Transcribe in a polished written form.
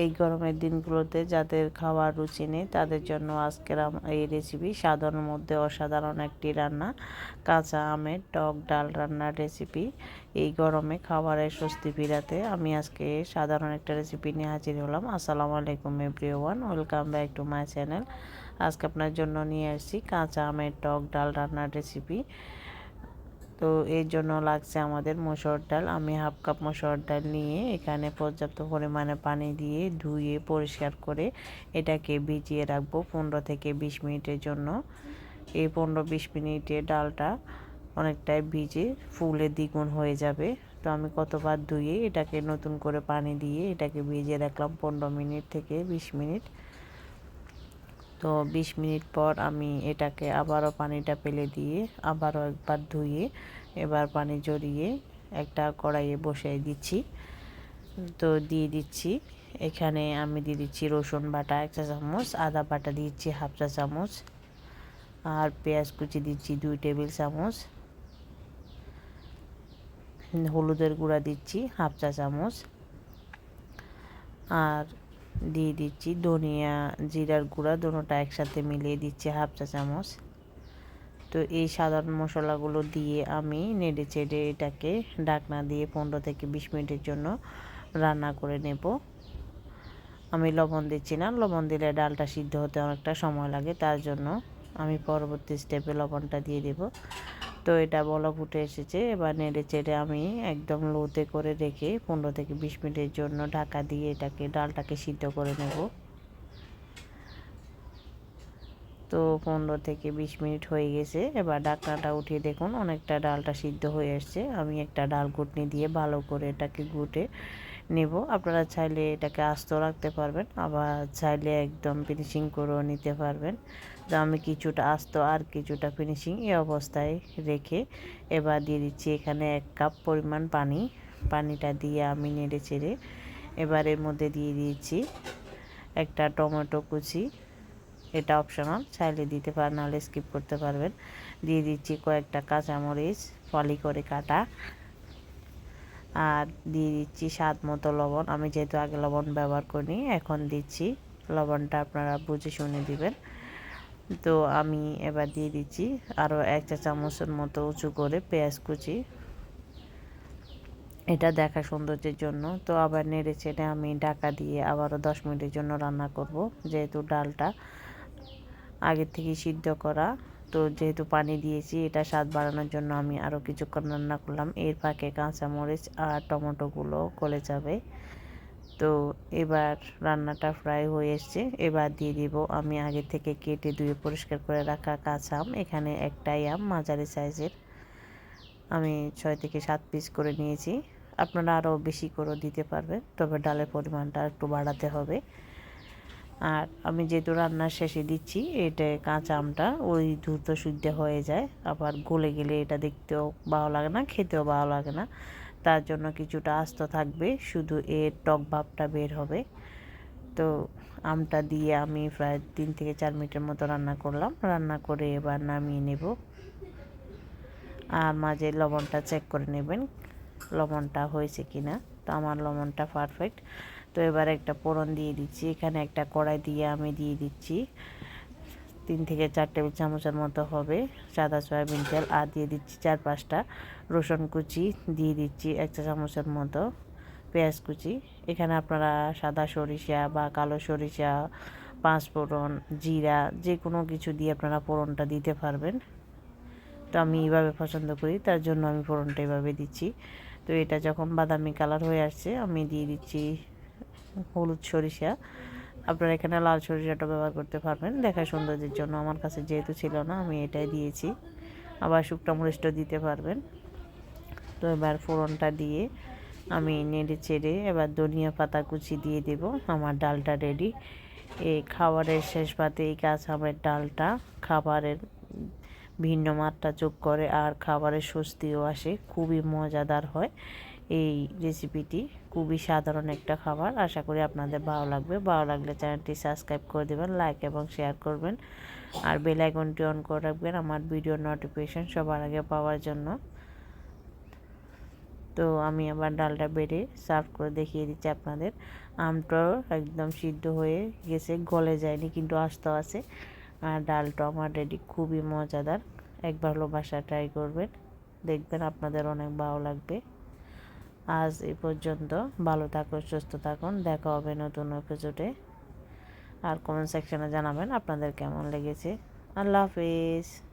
এই গরমের দিনগুলোতে যাদের খাওয়ার রুচি নেই তাদের জন্য আজকের এই রেসিপি সাধারণের মধ্যে অসাধারণ একটি রান্না, কাঁচা আমের টক ডাল রান্নার রেসিপি। এই গরমে খাবারের স্বস্তি ফিরাতে আমি আজকে সাধারণ একটা রেসিপি নিয়ে হাজির হলাম। আসসালামু আলাইকুম everyone, welcome back to my channel. আজকে আপনার জন্য নিয়ে আসছি কাঁচা আমের টক ডাল রান্নার রেসিপি। তো এর জন্য লাগছে আমাদের মসুর ডাল। আমি হাফ কাপ মসুর ডাল নিয়ে এখানে পর্যাপ্ত পরিমাণে পানি দিয়ে ধুয়ে পরিষ্কার করে এটাকে ভিজিয়ে রাখবো 15 থেকে 20 মিনিটের জন্য। এই 15-20 মিনিটে ডালটা অনেকটাই ভিজে ফুলে দ্বিগুণ হয়ে যাবে। তো আমি কতবার ধুয়ে এটাকে নতুন করে পানি দিয়ে এটাকে ভিজিয়ে রাখলাম 15 মিনিট থেকে 20 মিনিট। তো 20 মিনিট পর আমি এটাকে আবারও পানিটা ফেলে দিয়ে আবারও একবার ধুয়ে এবার পানি জড়িয়ে একটা কড়াইয়ে বসিয়ে দিচ্ছি। তো দিয়ে দিচ্ছি এখানে আমি দিয়ে দিচ্ছি রসুন বাটা 1 চা চামচ, আদা বাটা দিচ্ছি 1/2 চা চামচ, আর পেঁয়াজ কুচি দিচ্ছি 2 টেবিল চামচ, হলুদের গুঁড়া দিচ্ছি 1/2 চা চামচ, আর দিয়ে দিচ্ছি ধনিয়া জিরার গুঁড়া দুটোটা একসাথে মিলিয়ে দিচ্ছি 1/2 চা চামচ। তো এই সাধারণ মশলাগুলো দিয়ে আমি নেড়ে চেড়ে এটাকে ঢাকনা দিয়ে 15 থেকে 20 মিনিটের জন্য রান্না করে নেব। আমি লবণ দিচ্ছি না, লবণ দিলে ডালটা সিদ্ধ হতে অনেকটা সময় লাগে, তার জন্য আমি পরবর্তী স্টেপে লবণটা দিয়ে দেব। তো এটা বলক উঠে এসেছে, এবার নেড়ে চেড়ে আমি একদম লোতে করে রেখে 15 থেকে 20 মিনিটের জন্য ঢাকা দিয়ে এটাকে ডালটাকে সিদ্ধ করে নেব। তো 15 থেকে 20 মিনিট হয়ে গেছে, এবার ঢাকনাটা উঠিয়ে দেখুন অনেকটা ডালটা সিদ্ধ হয়ে আসছে। আমি একটা ডাল ঘুটনি দিয়ে ভালো করে এটাকে ঘুটে নেব। আপনারা চাইলে এটাকে আস্ত রাখতে পারবেন, আবার চাইলে একদম ফিনিশিং করেও নিতে পারবেন। তো আমি কিছুটা আস্ত আর কিছুটা ফিনিশিং এই অবস্থায় রেখে এবার দিয়ে দিচ্ছি এখানে 1 কাপ পরিমাণ পানি। পানিটা দিয়ে আমি নেড়ে চেড়ে এবার এর মধ্যে দিয়ে দিয়েছি একটা টমেটো কুচি, এটা অপশনাল, চাইলে দিতে পারেন নাহলে স্কিপ করতে পারবেন। দিয়ে দিচ্ছি কয়েকটা কাঁচামরিচ ফালি করে কাটা, আর দিয়ে দিচ্ছি স্বাদ মতো লবণ। আমি যেহেতু আগে লবণ ব্যবহার করিনি এখন দিচ্ছি, লবণটা আপনারা বুঝে শুনে দিবেন। তো আমি এবার দিয়ে দিচ্ছি আরও 1 চা চামচের মতো উঁচু করে পেঁয়াজ কুচি, এটা দেখা সৌন্দর্যের জন্য। তো আবার নেড়ে চেড়ে আমি ঢাকা দিয়ে আবারও 10 মিনিটের জন্য রান্না করব। যেহেতু ডালটা আগের থেকে সিদ্ধ করা, তো যেহেতু পানি দিয়েছি এটা স্বাদ বাড়ানোর জন্য আমি আরও কিছুক্ষণ রান্না করলাম। এর ফাঁকে কাঁচামরিচ আর টমেটোগুলো গলে যাবে। তো এবার রান্নাটা ফ্রাই হয়ে এসছে, এবার দিয়ে দিব আমি আগে থেকে কেটে ধুয়ে পরিষ্কার করে রাখা কাঁচা আম। এখানে একটাই আম মাঝারি সাইজের, আমি 6 থেকে 7 পিস করে নিয়েছি। আপনারা আরও বেশি করেও দিতে পারবেন, তবে ডালের পরিমাণটা একটু বাড়াতে হবে। আর আমি যেহেতু রান্নার শেষে দিচ্ছি, এটা কাঁচা আমটা ওই দ্রুত সিদ্ধ হয়ে যায়, আবার গলে গেলে এটা দেখতেও ভালো লাগে না, খেতেও ভালো লাগে না। তার জন্য কিছুটা আস্ত থাকবে, শুধু এর টক ভাবটা বের হবে। তো আমটা দিয়ে আমি প্রায় 3 থেকে 4 মিনিটের মতো রান্না করলাম। রান্না করে এবার নামিয়ে নেব। আর মাঝে লবণটা চেক করে নেবেন লবণটা হয়েছে কিনা। তো আমার লবণটা পারফেক্ট। তো এবার একটা ফোড়ন দিয়ে দিচ্ছি, এখানে একটা কড়াই দিয়ে আমি দিয়ে দিচ্ছি 3 থেকে 4 টেবিল চামচের মতো হবে সাদা সয়াবিন তেল, আর দিয়ে দিচ্ছি 4-5টা রসুন কুচি, দিয়ে দিচ্ছি 1 চা চামচের মতো পেঁয়াজ কুচি। এখানে আপনারা সাদা সরিষা বা কালো সরিষা, পাঁচফোড়ন, জিরা যে কোনো কিছু দিয়ে আপনারা ফোড়নটা দিতে পারবেন। তো আমি এইভাবে পছন্দ করি, তার জন্য আমি ফোড়নটা এইভাবে দিচ্ছি। তো এটা যখন বাদামি কালার হয়ে আসছে আমি দিয়ে দিচ্ছি হলুদ সরিষা। আপনারা এখানে লাল সরিষাটা ব্যবহার করতে পারবেন দেখার সৌন্দর্যের জন্য, আমার কাছে যেহেতু ছিল না আমি এটাই দিয়েছি। আবার শুকনো মরিচটা দিতে পারবেন। তো এবার ফোড়নটা দিয়ে আমি নেড়ে চেড়ে এবার ধনিয়া পাতা কুচি দিয়ে দেব। আমার ডালটা রেডি। এই খাবারের শেষ পাতে এই কাঁচা আমের ডালটা খাবারের ভিন্ন মাত্রা যোগ করে আর খাবারের স্বস্তিও আসে, খুবই মজাদার হয়। এই রেসিপিটি খুবই সাধারণ একটা খাবার, আশা করি আপনাদের ভালো লাগবে। ভালো লাগলে চ্যানেলটি সাবস্ক্রাইব করে দেবেন, লাইক এবং শেয়ার করবেন, আর বেল আইকনটি অন করে রাখবেন আমার ভিডিও নোটিফিকেশন সবার আগে পাওয়ার জন্য। তো আমি আবার ডালটা বেড়ে সার্ভ করে দেখিয়ে দিচ্ছি আপনাদের। আমটাও একদম সিদ্ধ হয়ে গেছে, গলে যায়নি কিন্তু আস্ত আছে। আর ডালটা আমার রেডি, খুবই মজাদার। একবার হলো বাসায় ট্রাই করবেন, দেখবেন আপনাদের অনেক ভালো লাগবে। আজ এই পর্যন্ত, ভালো থাকুন, সুস্থ থাকুন, দেখা হবে নতুন এপিসোডে। আর কমেন্ট সেকশনে জানাবেন আপনাদের কেমন লেগেছে। আল্লাহ হাফিজ।